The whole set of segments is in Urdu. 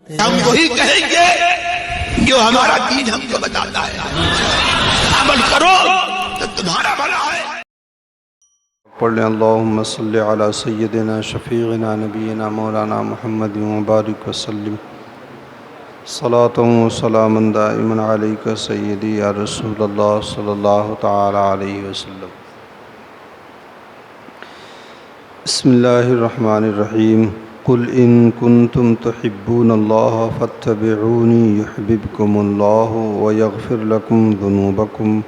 ہم وہی کہیں گے جو ہمارا دین ہم کو بتاتا ہے، عمل کرو تو تمہارا بھلا ہے۔ پڑھ لیں اللہم صلی علی سیدنا شفیعنا نبینا مولانا محمد وبارک وسلم صلاۃ و سلام دائما علیک سیدی یا رسول اللہ صلی اللہ تعالی علیہ وسلم۔ بسم اللہ الرحمن الرحیم۔ قل ان کنتم تحبون اللہ فاتبعونی یحببکم اللہ ویغفر لکم ذنوبکم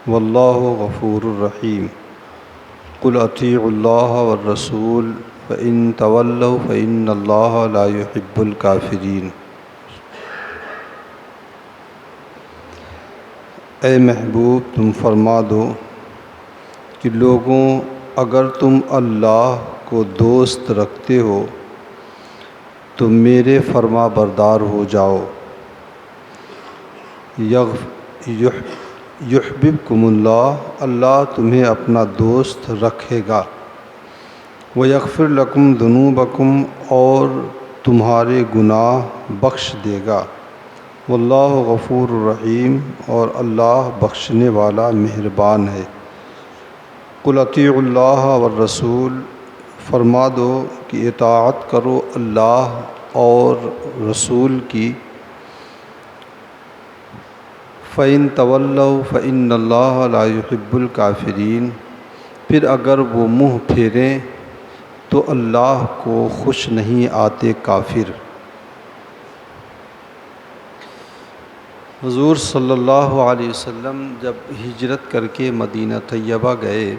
واللہ غفور الرحیم۔ قل اطیعوا اللہ والرسول فإن تولوا فإن اللہ لا يحب الکافرین۔ اے محبوب تم فرما دو کہ لوگوں اگر تم اللہ کو دوست رکھتے ہو تو میرے فرما بردار ہو جاؤ، یحببکم اللہ، اللہ تمہیں اپنا دوست رکھے گا، ویغفر لکم ذنوبکم، اور تمہارے گناہ بخش دے گا، واللہ غفور الرحیم، اور اللہ بخشنے والا مہربان ہے۔ قل اطیعوا اللہ والرسول، فرما دو کہ اطاعت کرو اللہ اور رسول کی، فَإِن تَوَلَّوْا فَإِنَّ اللَّهَ لَا يُحِبُّ الْكَافِرِينَ، پھر اگر وہ منہ پھیریں تو اللہ کو خوش نہیں آتے کافر۔ حضور صلی اللہ علیہ وسلم جب ہجرت کر کے مدینہ طیبہ گئے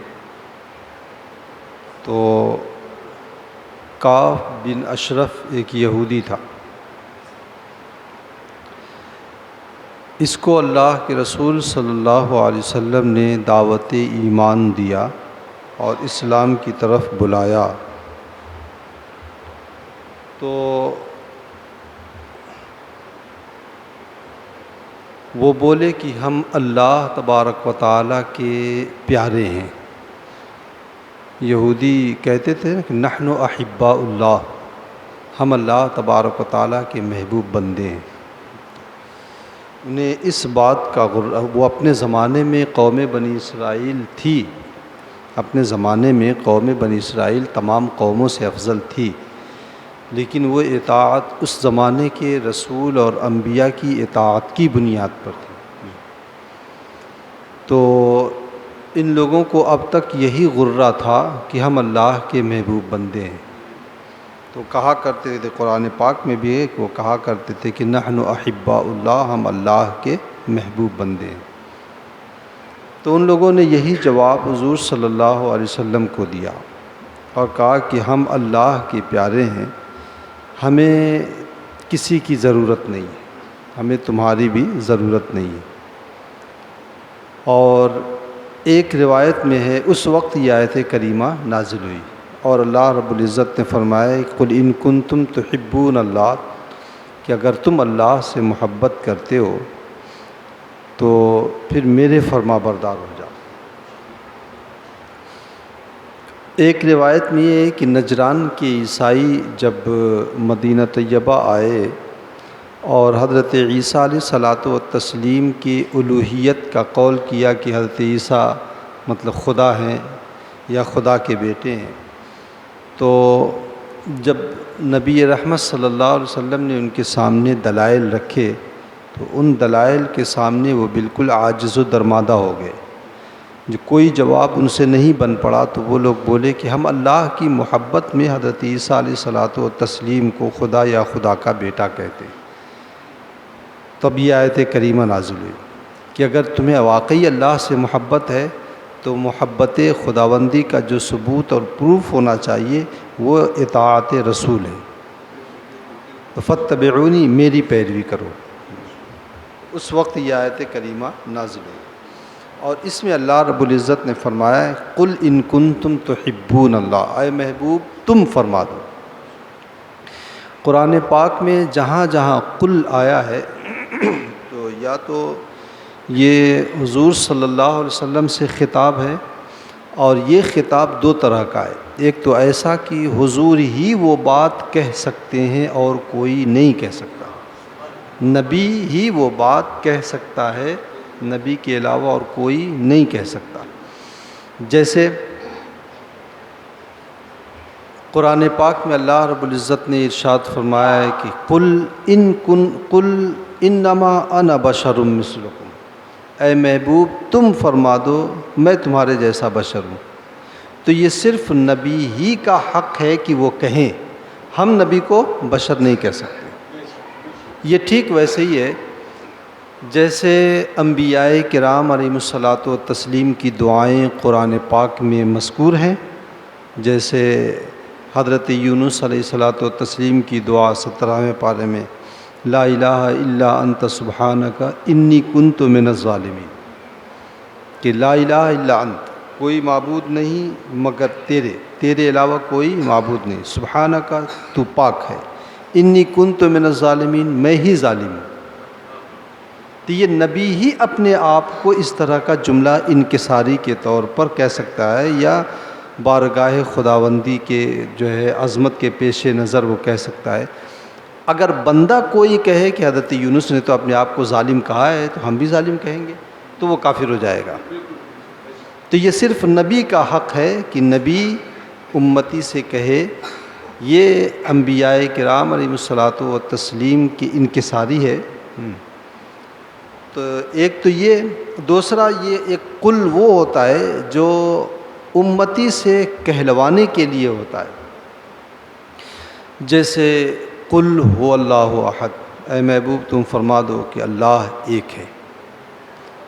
تو کعب بن اشرف ایک یہودی تھا، اس کو اللہ کے رسول صلی اللہ علیہ وسلم نے دعوت ایمان دیا اور اسلام کی طرف بلایا، تو وہ بولے کہ ہم اللہ تبارک و تعالیٰ کے پیارے ہیں۔ یہودی کہتے تھے کہ نحن احباء اللہ، ہم اللہ تبارک و تعالیٰ کے محبوب بندے ہیں۔ انہیں اس بات کا وہ اپنے زمانے میں قوم بنی اسرائیل تھی، اپنے زمانے میں قوم بنی اسرائیل تمام قوموں سے افضل تھی، لیکن وہ اطاعت اس زمانے کے رسول اور انبیاء کی اطاعت کی بنیاد پر تھی۔ تو ان لوگوں کو اب تک یہی غرہ تھا کہ ہم اللہ کے محبوب بندے ہیں، تو کہا کرتے تھے، قرآن پاک میں بھی ہے کہ وہ کہا کرتے تھے کہ نحن احباء اللہ، ہم اللہ کے محبوب بندے ہیں۔ تو ان لوگوں نے یہی جواب حضور صلی اللہ علیہ وسلم کو دیا اور کہا کہ ہم اللہ کے پیارے ہیں، ہمیں کسی کی ضرورت نہیں ہے، ہمیں تمہاری بھی ضرورت نہیں ہے۔ اور ایک روایت میں ہے اس وقت یہ آیت کریمہ نازل ہوئی اور اللہ رب العزت نے فرمایا قل ان کنتم تحبون اللہ، کہ اگر تم اللہ سے محبت کرتے ہو تو پھر میرے فرما بردار ہو جاؤ۔ ایک روایت میں یہ ہے کہ نجران کے عیسائی جب مدینہ طیبہ آئے اور حضرت عیسیٰ علیہ الصلاۃ والتسلیم کی الوہیت کا قول کیا کہ حضرت عیسیٰ مطلب خدا ہیں یا خدا کے بیٹے ہیں، تو جب نبی رحمت صلی اللہ علیہ وسلم نے ان کے سامنے دلائل رکھے تو ان دلائل کے سامنے وہ بالکل عاجز و درمادہ ہو گئے، جو کوئی جواب ان سے نہیں بن پڑا، تو وہ لوگ بولے کہ ہم اللہ کی محبت میں حضرت عیسیٰ علیہ الصلاۃ والتسلیم کو خدا یا خدا کا بیٹا کہتے ہیں۔ تب یہ آیت کریمہ نازل ہوئی کہ اگر تمہیں واقعی اللہ سے محبت ہے تو محبت خداوندی کا جو ثبوت اور پروف ہونا چاہیے وہ اطاعت رسول ہے، فاتبعونی، میری پیروی کرو۔ اس وقت یہ آیت کریمہ نازل ہوئی اور اس میں اللہ رب العزت نے فرمایا قل ان کنتم تحبون اللہ، اے محبوب تم فرما دو۔ قرآن پاک میں جہاں جہاں قل آیا ہے تو یا تو یہ حضور صلی اللہ علیہ وسلم سے خطاب ہے اور یہ خطاب دو طرح کا ہے، ایک تو ایسا کہ حضور ہی وہ بات کہہ سکتے ہیں اور کوئی نہیں کہہ سکتا، نبی ہی وہ بات کہہ سکتا ہے، نبی کے علاوہ اور کوئی نہیں کہہ سکتا۔ جیسے قرآن پاک میں اللہ رب العزت نے ارشاد فرمایا ہے کہ قل انما انا بشر مثلکم، اے محبوب تم فرما دو میں تمہارے جیسا بشر ہوں۔ تو یہ صرف نبی ہی کا حق ہے کہ وہ کہیں، ہم نبی کو بشر نہیں کہہ سکتے۔ یہ ٹھیک ویسے ہی ہے جیسے انبیاء کرام علیہم الصلاۃ والتسلیم کی دعائیں قرآن پاک میں مذکور ہیں، جیسے حضرت یونس علیہ الصلاۃ والتسلیم کی دعا 17ویں پارے میں لا الہ الا انت سبحانک انی کنت من الظالمین، کہ لا الہ الا انت، کوئی معبود نہیں مگر تیرے علاوہ کوئی معبود نہیں، سبحانک تو پاک ہے، انی کنت من الظالمین میں ہی ظالم ہوں۔ تو یہ نبی ہی اپنے آپ کو اس طرح کا جملہ انکساری کے طور پر کہہ سکتا ہے، یا بارگاہ خداوندی کے جو ہے عظمت کے پیش نظر وہ کہہ سکتا ہے۔ اگر بندہ کوئی کہے کہ حضرت یونس نے تو اپنے آپ کو ظالم کہا ہے تو ہم بھی ظالم کہیں گے، تو وہ کافر ہو جائے گا۔ تو یہ صرف نبی کا حق ہے کہ نبی امتی سے کہے، یہ انبیاء کرام علیہم الصلاۃ والتسلیم کی انکساری ہے۔ تو ایک تو یہ، دوسرا یہ ایک قل وہ ہوتا ہے جو امتی سے کہلوانے کے لیے ہوتا ہے، جیسے قل هو اللہ احد، اے محبوب تم فرما دو کہ اللہ ایک ہے۔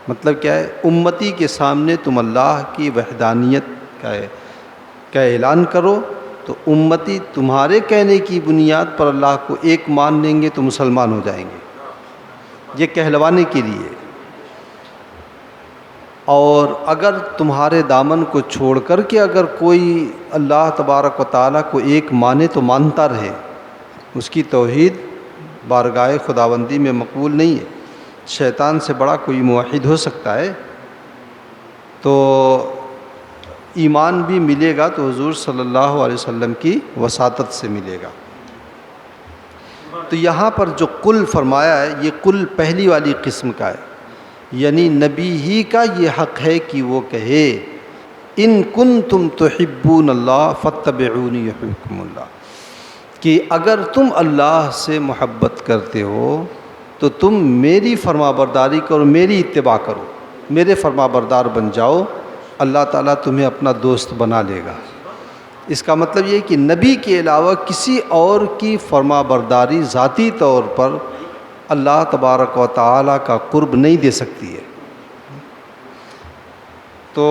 مطلب کیا ہے؟ امتی کے سامنے تم اللہ کی وحدانیت کا اعلان کرو، تو امتی تمہارے کہنے کی بنیاد پر اللہ کو ایک مان لیں گے تو مسلمان ہو جائیں گے، یہ کہلوانے کے لیے۔ اور اگر تمہارے دامن کو چھوڑ کر کے اگر کوئی اللہ تبارک و تعالیٰ کو ایک مانے تو مانتا رہے، اس کی توحید بارگاہ خداوندی میں مقبول نہیں ہے۔ شیطان سے بڑا کوئی موحد ہو سکتا ہے، تو ایمان بھی ملے گا تو حضور صلی اللہ علیہ وسلم کی وساطت سے ملے گا۔ تو یہاں پر جو قل فرمایا ہے، یہ قل پہلی والی قسم کا ہے، یعنی نبی ہی کا یہ حق ہے کہ وہ کہے ان کنتم تحبون اللہ فاتبعونی یحببکم اللہ، کہ اگر تم اللہ سے محبت کرتے ہو تو تم میری فرما برداری کرو، میری اتباع کرو، میرے فرما بردار بن جاؤ، اللہ تعالیٰ تمہیں اپنا دوست بنا لے گا۔ اس کا مطلب یہ کہ نبی کے علاوہ کسی اور کی فرما برداری ذاتی طور پر اللہ تبارک و تعالیٰ کا قرب نہیں دے سکتی ہے۔ تو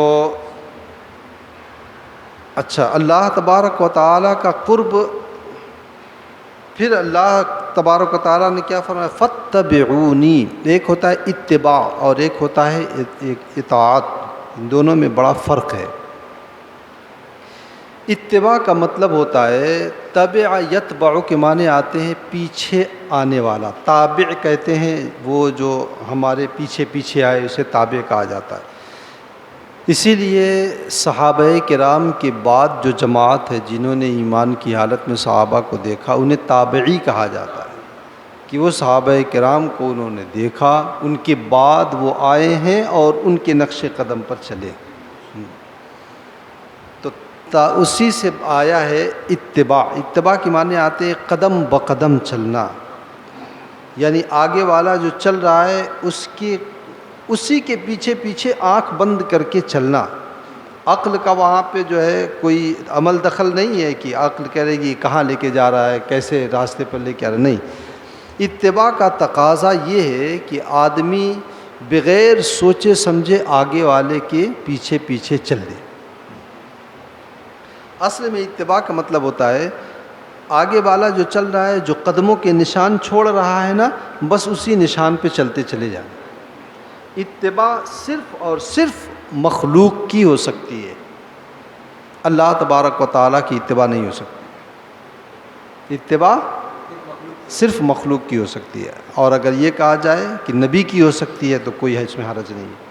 اچھا، اللہ تبارک و تعالیٰ کا قرب، پھر اللہ تبارک و تعالیٰ نے کیا فرمایا؟ فاتبعونی، ایک ہوتا ہے اتباع اور ایک ہوتا ہے اطاعت، ان دونوں میں بڑا فرق ہے۔ اتباع کا مطلب ہوتا ہے تبع یتبع کے معنی آتے ہیں پیچھے آنے والا، تابع کہتے ہیں وہ جو ہمارے پیچھے پیچھے آئے اسے تابع کہا جاتا ہے۔ اسی لیے صحابہ کرام کے بعد جو جماعت ہے جنہوں نے ایمان کی حالت میں صحابہ کو دیکھا، انہیں تابعی کہا جاتا ہے، کہ وہ صحابہ کرام کو انہوں نے دیکھا، ان کے بعد وہ آئے ہیں اور ان کے نقش قدم پر چلے، تو اسی سے آیا ہے اتباع۔ اتباع کے معنی آتے ہیں قدم بقدم چلنا، یعنی آگے والا جو چل رہا ہے اسی کے پیچھے پیچھے آنکھ بند کر کے چلنا۔ عقل کا وہاں پہ جو ہے کوئی عمل دخل نہیں ہے کہ عقل کہے گی کہاں لے کے جا رہا ہے، کیسے راستے پر لے کے آ رہا ہے، نہیں۔ اتباع کا تقاضا یہ ہے کہ آدمی بغیر سوچے سمجھے آگے والے کے پیچھے پیچھے چل دے۔ اصل میں اتباع کا مطلب ہوتا ہے آگے والا جو چل رہا ہے، جو قدموں کے نشان چھوڑ رہا ہے نا، بس اسی نشان پہ چلتے چلے جائیں۔ اتباع صرف اور صرف مخلوق کی ہو سکتی ہے، اللہ تبارک و تعالیٰ کی اتباع نہیں ہو سکتی۔ اتباع صرف مخلوق کی ہو سکتی ہے، اور اگر یہ کہا جائے کہ نبی کی ہو سکتی ہے تو کوئی ہے اس میں حرج نہیں ہے۔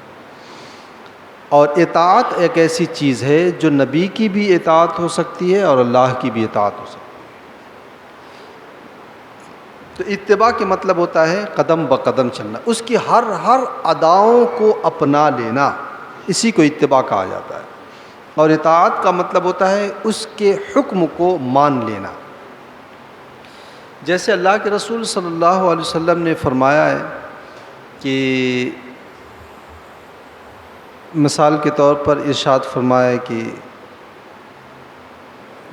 اور اطاعت ایک ایسی چیز ہے جو نبی کی بھی اطاعت ہو سکتی ہے اور اللہ کی بھی اطاعت ہو سکتی ہے۔ تو اتباع کے مطلب ہوتا ہے قدم بقدم چلنا، اس کی ہر اداؤں کو اپنا لینا، اسی کو اتباع کہا جاتا ہے۔ اور اطاعت کا مطلب ہوتا ہے اس کے حکم کو مان لینا۔ جیسے اللہ کے رسول صلی اللہ علیہ وسلم نے فرمایا ہے کہ مثال کے طور پر ارشاد فرمایا ہے کہ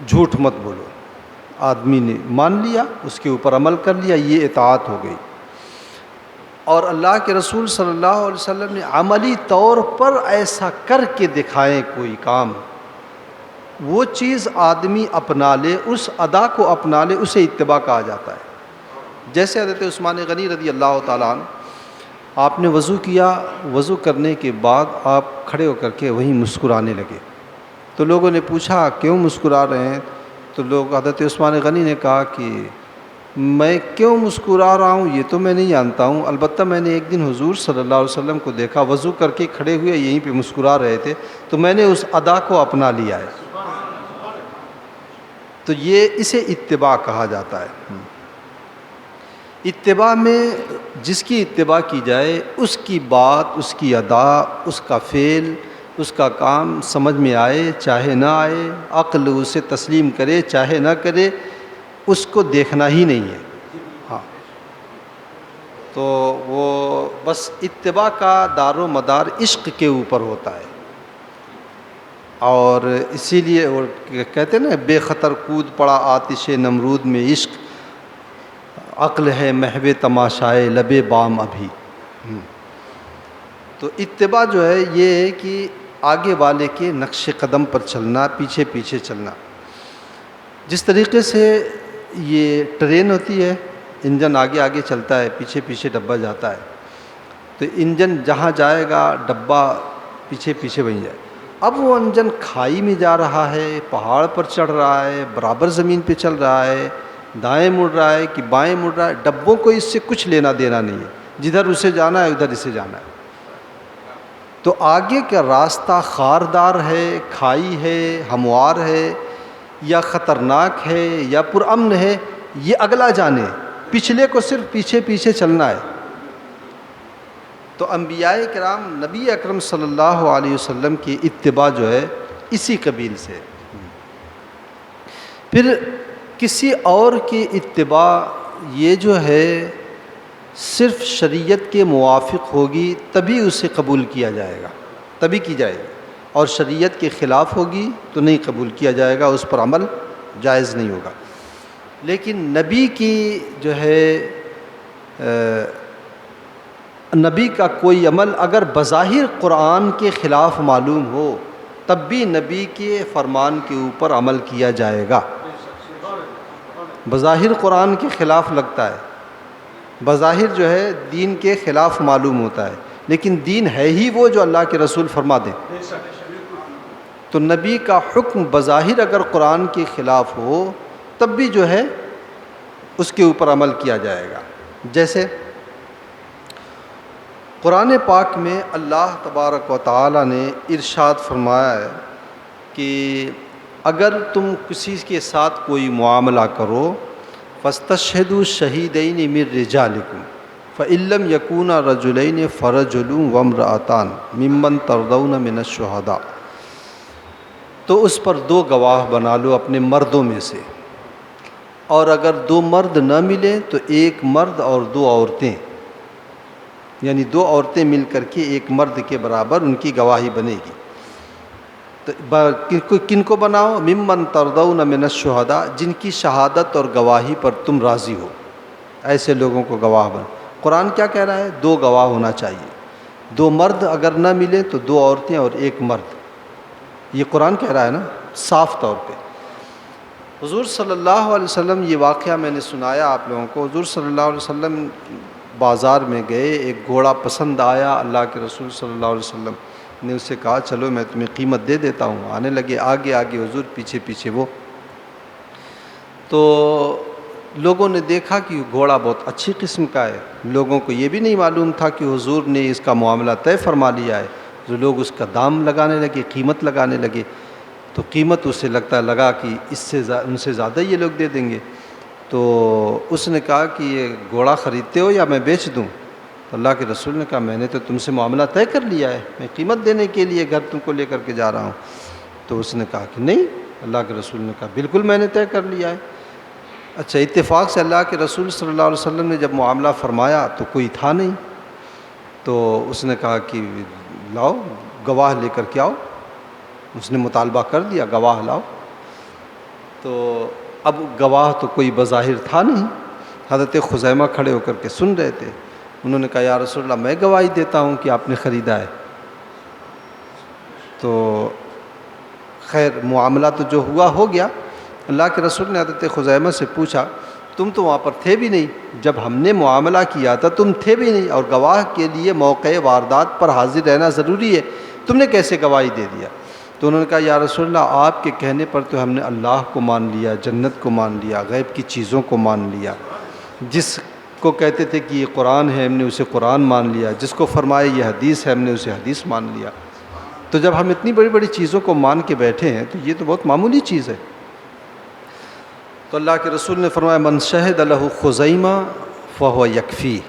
جھوٹ مت بولو، آدمی نے مان لیا، اس کے اوپر عمل کر لیا، یہ اطاعت ہو گئی۔ اور اللہ کے رسول صلی اللہ علیہ وسلم نے عملی طور پر ایسا کر کے دکھائیں کوئی کام، وہ چیز آدمی اپنا لے، اس ادا کو اپنا لے، اسے اتباع کہا جاتا ہے۔ جیسے حضرت عثمان غنی رضی اللہ تعالیٰ عنہ، آپ نے وضو کیا، وضو کرنے کے بعد آپ کھڑے ہو کر کے وہیں مسکرانے لگے، تو لوگوں نے پوچھا کیوں مسکرا رہے ہیں؟ تو حضرت عثمان غنی نے کہا کہ میں کیوں مسکرا رہا ہوں یہ تو میں نہیں جانتا ہوں، البتہ میں نے ایک دن حضور صلی اللہ علیہ وسلم کو دیکھا وضو کر کے کھڑے ہوئے یہیں پہ مسکرا رہے تھے، تو میں نے اس ادا کو اپنا لیا ہے۔ تو یہ اسے اتباع کہا جاتا ہے۔ اتباع میں جس کی اتباع کی جائے، اس کی بات، اس کی ادا، اس کا فعل، اس کا کام سمجھ میں آئے چاہے نہ آئے، عقل اسے تسلیم کرے چاہے نہ کرے، اس کو دیکھنا ہی نہیں ہے۔ ہاں، تو وہ بس اتباع کا دار و مدار عشق کے اوپر ہوتا ہے، اور اسی لیے وہ کہتے ہیں نا بے خطر کود پڑا آتش نمرود میں عشق، عقل ہے محو تماشائے لب بام ابھی۔ تو اتباع جو ہے یہ ہے کہ آگے والے کے نقش قدم پر چلنا، پیچھے پیچھے چلنا۔ جس طریقے سے یہ ٹرین ہوتی ہے، انجن آگے آگے چلتا ہے، پیچھے پیچھے ڈبہ جاتا ہے، تو انجن جہاں جائے گا ڈبہ پیچھے پیچھے وہیں جائے۔ اب وہ انجن کھائی میں جا رہا ہے، پہاڑ پر چڑھ رہا ہے، برابر زمین پہ چل رہا ہے، دائیں مڑ رہا ہے کہ بائیں مڑ رہا ہے، ڈبوں کو اس سے کچھ لینا دینا نہیں ہے، جدھر اسے جانا ہے ادھر اسے جانا ہے۔ تو آگے کا راستہ خاردار ہے، کھائی ہے، ہموار ہے، یا خطرناک ہے یا پرامن ہے، یہ اگلا جانے، پچھلے کو صرف پیچھے پیچھے چلنا ہے۔ تو انبیاء کرام نبی اکرم صلی اللہ علیہ وسلم کی اتباع جو ہے اسی قبیل سے۔ پھر کسی اور کی اتباع یہ جو ہے صرف شریعت کے موافق ہوگی تبھی اسے قبول کیا جائے گا، تبھی کی جائے گی، اور شریعت کے خلاف ہوگی تو نہیں قبول کیا جائے گا، اس پر عمل جائز نہیں ہوگا۔ لیکن نبی کی جو ہے نبی کا کوئی عمل اگر بظاہر قرآن کے خلاف معلوم ہو تب بھی نبی کے فرمان کے اوپر عمل کیا جائے گا۔ بظاہر قرآن کے خلاف لگتا ہے، بظاہر جو ہے دین کے خلاف معلوم ہوتا ہے، لیکن دین ہے ہی وہ جو اللہ کے رسول فرما دیں۔ تو نبی کا حکم بظاہر اگر قرآن کے خلاف ہو تب بھی جو ہے اس کے اوپر عمل کیا جائے گا۔ جیسے قرآن پاک میں اللہ تبارک و تعالی نے ارشاد فرمایا ہے کہ اگر تم کسی کے ساتھ کوئی معاملہ کرو فاستشہدوا شہیدین من رجالکم فإن لم یکونا رجلین فرجل وامرأتان ممن ترضون من الشہداء، تو اس پر 2 گواہ بنا لو اپنے مردوں میں سے، اور اگر 2 مرد نہ ملیں تو 1 مرد اور 2 عورتیں، یعنی 2 عورتیں مل کر کے 1 مرد کے برابر ان کی گواہی بنے گی۔ تو کن کو بناؤ؟ ممن ترضون من الشہداء، جن کی شہادت اور گواہی پر تم راضی ہو، ایسے لوگوں کو گواہ بناؤ۔ قرآن کیا کہہ رہا ہے؟ 2 گواہ ہونا چاہیے، 2 مرد اگر نہ ملے تو 2 عورتیں اور 1 مرد، یہ قرآن کہہ رہا ہے نا صاف طور پہ۔ حضور صلی اللہ علیہ وسلم، یہ واقعہ میں نے سنایا آپ لوگوں کو، حضور صلی اللہ علیہ وسلم بازار میں گئے، ایک گھوڑا پسند آیا، اللہ کے رسول صلی اللہ علیہ وسلم نے اس سے کہا چلو میں تمہیں قیمت دے دیتا ہوں، آنے لگے آگے آگے حضور، پیچھے پیچھے وہ۔ تو لوگوں نے دیکھا کہ گھوڑا بہت اچھی قسم کا ہے، لوگوں کو یہ بھی نہیں معلوم تھا کہ حضور نے اس کا معاملہ طے فرما لیا ہے۔ تو لوگ اس کا دام لگانے لگے، قیمت لگانے لگے، تو قیمت اسے لگا کہ اس سے ان سے زیادہ یہ لوگ دے دیں گے۔ تو اس نے کہا کہ یہ گھوڑا خریدتے ہو یا میں بیچ دوں؟ تو اللہ کے رسول نے کہا میں نے تو تم سے معاملہ طے کر لیا ہے، میں قیمت دینے کے لیے گھر تم کو لے کر کے جا رہا ہوں۔ تو اس نے کہا کہ نہیں۔ اللہ کے رسول نے کہا بالکل میں نے طے کر لیا ہے۔ اچھا، اتفاق سے اللہ کے رسول صلی اللہ علیہ وسلم نے جب معاملہ فرمایا تو کوئی تھا نہیں، تو اس نے کہا کہ لاؤ گواہ لے کر کے آؤ۔ اس نے مطالبہ کر دیا گواہ لاؤ۔ تو اب گواہ تو کوئی بظاہر تھا نہیں، حضرت خزیمہ کھڑے ہو کر کے سن رہے تھے۔ انہوں نے کہا یا رسول اللہ میں گواہی دیتا ہوں کہ آپ نے خریدا ہے۔ تو خیر معاملہ تو جو ہوا ہو گیا۔ اللہ کے رسول نے حضرت خزیمہ سے پوچھا تم تو وہاں پر تھے بھی نہیں، جب ہم نے معاملہ کیا تھا تم تھے بھی نہیں، اور گواہ کے لیے موقع واردات پر حاضر رہنا ضروری ہے، تم نے کیسے گواہی دے دیا؟ تو انہوں نے کہا یا رسول اللہ آپ کے کہنے پر تو ہم نے اللہ کو مان لیا، جنت کو مان لیا، غیب کی چیزوں کو مان لیا، جس کو کہتے تھے کہ یہ قرآن ہے ہم نے اسے قرآن مان لیا، جس کو فرمائے یہ حدیث ہے ہم نے اسے حدیث مان لیا۔ تو جب ہم اتنی بڑی بڑی چیزوں کو مان کے بیٹھے ہیں تو یہ تو بہت معمولی چیز ہے۔ تو اللہ کے رسول نے فرمایا من شہد لہ خزیمہ فہو یکفی،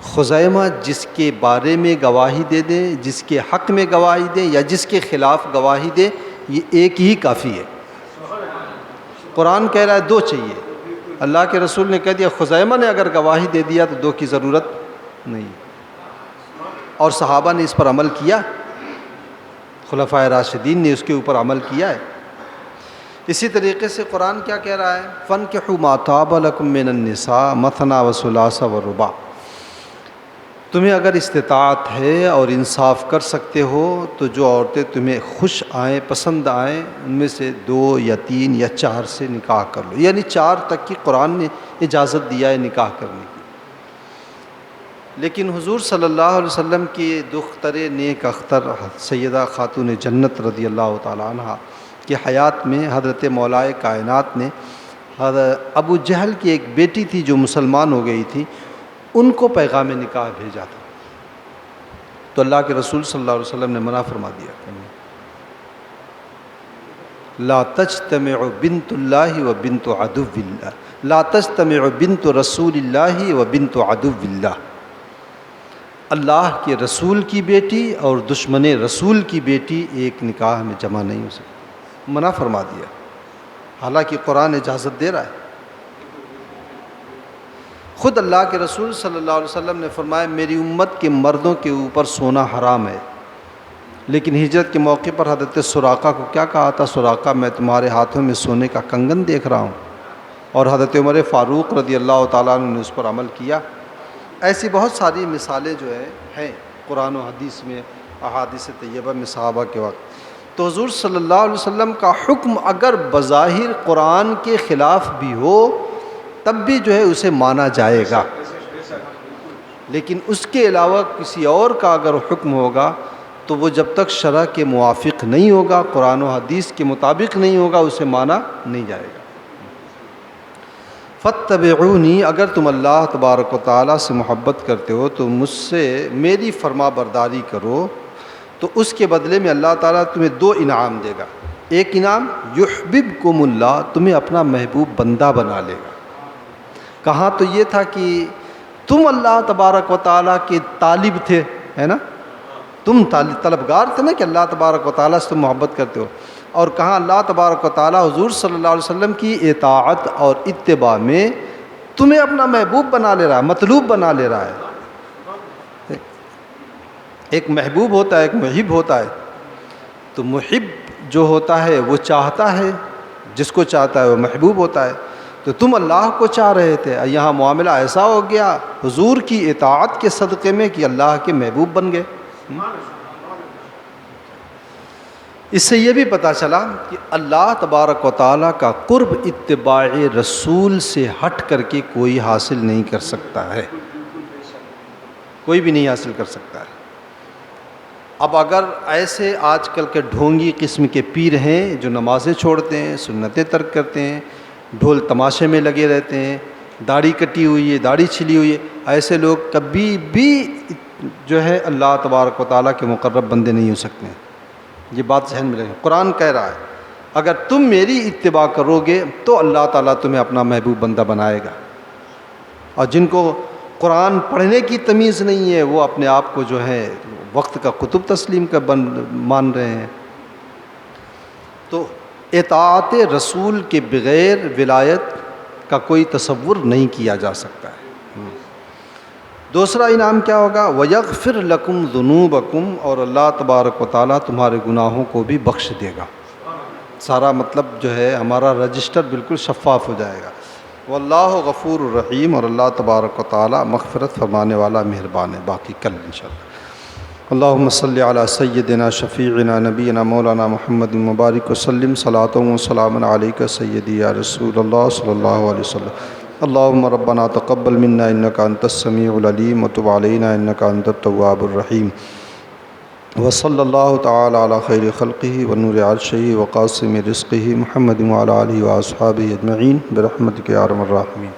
خزیمہ جس کے بارے میں گواہی دے دے، جس کے حق میں گواہی دے یا جس کے خلاف گواہی دے، یہ ایک ہی کافی ہے۔ قرآن کہہ رہا ہے دو چاہیے، اللہ کے رسول نے کہہ دیا خزیمہ نے اگر گواہی دے دیا تو دو کی ضرورت نہیں، اور صحابہ نے اس پر عمل کیا، خلفائے راشدین نے اس کے اوپر عمل کیا ہے۔ اسی طریقے سے قرآن کیا کہہ رہا ہے فَانْكِحُوا مَا طَابَ لَكُم مِّنَ النِّسَاءِ مَثْنَىٰ وَثُلَاثَ وَرُبَاعَ، تمہیں اگر استطاعت ہے اور انصاف کر سکتے ہو تو جو عورتیں تمہیں خوش آئیں پسند آئیں ان میں سے 2 یا 3 یا 4 سے نکاح کر لو، یعنی 4 تک کی قرآن نے اجازت دیا ہے نکاح کرنے کی۔ لیکن حضور صلی اللہ علیہ وسلم کی دختر نیک اختر سیدہ خاتون جنت رضی اللہ تعالی عنہ کی حیات میں حضرت مولائے کائنات نے ابو جہل کی ایک بیٹی تھی جو مسلمان ہو گئی تھی، ان کو پیغام نکاح بھیجا تھا۔ تو اللہ کے رسول صلی اللہ علیہ وسلم نے منع فرما دیا لا تجتمع بنت اللہ و بنت عدو اللہ، لا تجتمع بنت رسول اللہ و بنت عدو اللہ، اللہ کے رسول کی بیٹی اور دشمن رسول کی بیٹی ایک نکاح میں جمع نہیں ہو سکتی، منع فرما دیا، حالانکہ قرآن اجازت دے رہا ہے۔ خود اللہ کے رسول صلی اللہ علیہ وسلم نے فرمایا میری امت کے مردوں کے اوپر سونا حرام ہے، لیکن ہجرت کے موقع پر حضرت سراقہ کو کیا کہا تھا سراقہ میں تمہارے ہاتھوں میں سونے کا کنگن دیکھ رہا ہوں، اور حضرت عمر فاروق رضی اللہ تعالیٰ عنہ نے اس پر عمل کیا۔ ایسی بہت ساری مثالیں جو ہیں قرآن و حدیث میں، احادیث طیبہ میں صحابہ کے وقت۔ تو حضور صلی اللہ علیہ وسلم کا حکم اگر بظاہر قرآن کے خلاف بھی ہو تب بھی جو ہے اسے مانا جائے گا، لیکن اس کے علاوہ کسی اور کا اگر حکم ہوگا تو وہ جب تک شرع کے موافق نہیں ہوگا، قرآن و حدیث کے مطابق نہیں ہوگا، اسے مانا نہیں جائے گا۔ فاتبعونی، اگر تم اللہ تبارک و تعالیٰ سے محبت کرتے ہو تو مجھ سے میری فرما برداری کرو، تو اس کے بدلے میں اللہ تعالیٰ تمہیں 2 انعام دے گا۔ ایک انعام یحببکم اللہ، تمہیں اپنا محبوب بندہ بنا لے گا۔ کہاں تو یہ تھا کہ تم اللہ تبارک و تعالیٰ کے طالب تھے، ہے نا، تم طلبگار تھے نا کہ اللہ تبارک و تعالیٰ سے تم محبت کرتے ہو، اور کہاں اللہ تبارک و تعالیٰ حضور صلی اللہ علیہ وسلم کی اطاعت اور اتباع میں تمہیں اپنا محبوب بنا لے رہا ہے، مطلوب بنا لے رہا ہے۔ ایک محبوب ہوتا ہے، ایک محب ہوتا ہے، تو محب جو ہوتا ہے وہ چاہتا ہے، جس کو چاہتا ہے وہ محبوب ہوتا ہے۔ تو تم اللہ کو چاہ رہے تھے، یہاں معاملہ ایسا ہو گیا حضور کی اطاعت کے صدقے میں کہ اللہ کے محبوب بن گئے۔ اس سے یہ بھی پتہ چلا کہ اللہ تبارک و تعالیٰ کا قرب اتباع رسول سے ہٹ کر کے کوئی حاصل نہیں کر سکتا ہے، کوئی بھی نہیں حاصل کر سکتا ہے۔ اب اگر ایسے آج کل کے ڈھونگی قسم کے پیر ہیں جو نمازیں چھوڑتے ہیں، سنتیں ترک کرتے ہیں، ڈھول تماشے میں لگے رہتے ہیں، داڑھی کٹی ہوئی ہے، داڑھی چھلی ہوئی ہے، ایسے لوگ کبھی بھی جو ہے اللہ تبارک و تعالیٰ کے مقرب بندے نہیں ہو سکتے ہیں۔ یہ بات ذہن میں رکھیں، قرآن کہہ رہا ہے اگر تم میری اتباع کرو گے تو اللہ تعالیٰ تمہیں اپنا محبوب بندہ بنائے گا، اور جن کو قرآن پڑھنے کی تمیز نہیں ہے وہ اپنے آپ کو جو ہے وقت کا کتب تسلیم کا مان رہے ہیں۔ تو اطاعت رسول کے بغیر ولایت کا کوئی تصور نہیں کیا جا سکتا ہے۔ دوسرا انعام کیا ہوگا؟ وَيَغْفِرْ لَكُمْ ذُنُوبَكُمْ، اور اللہ تبارک و تعالیٰ تمہارے گناہوں کو بھی بخش دے گا۔ سارا مطلب جو ہے ہمارا رجسٹر بالکل شفاف ہو جائے گا۔ واللہ غفور الرحیم، اور اللہ تبارک و تعالیٰ مغفرت فرمانے والا مہربان ہے۔ باقی کل انشاءاللہ۔ اللہم صلی علی سیدنا شفیعنا نبینا مولانا محمد مبارک وسلم، صلاۃ و سلام علیک سیدی یا رسول اللہ صلی اللہ علیہ وسلم۔ اللہم ربنا تقبل منا انک انت السمیع العلیم وتب علینا انک انت التواب الرحیم، وصلی اللہ تعالی علی خیر خلقہ ونور عرشہ وقاسم رزقہ محمد وعلی آلہ واصحابہ اجمعین برحمتک یا ارحم الراحمین۔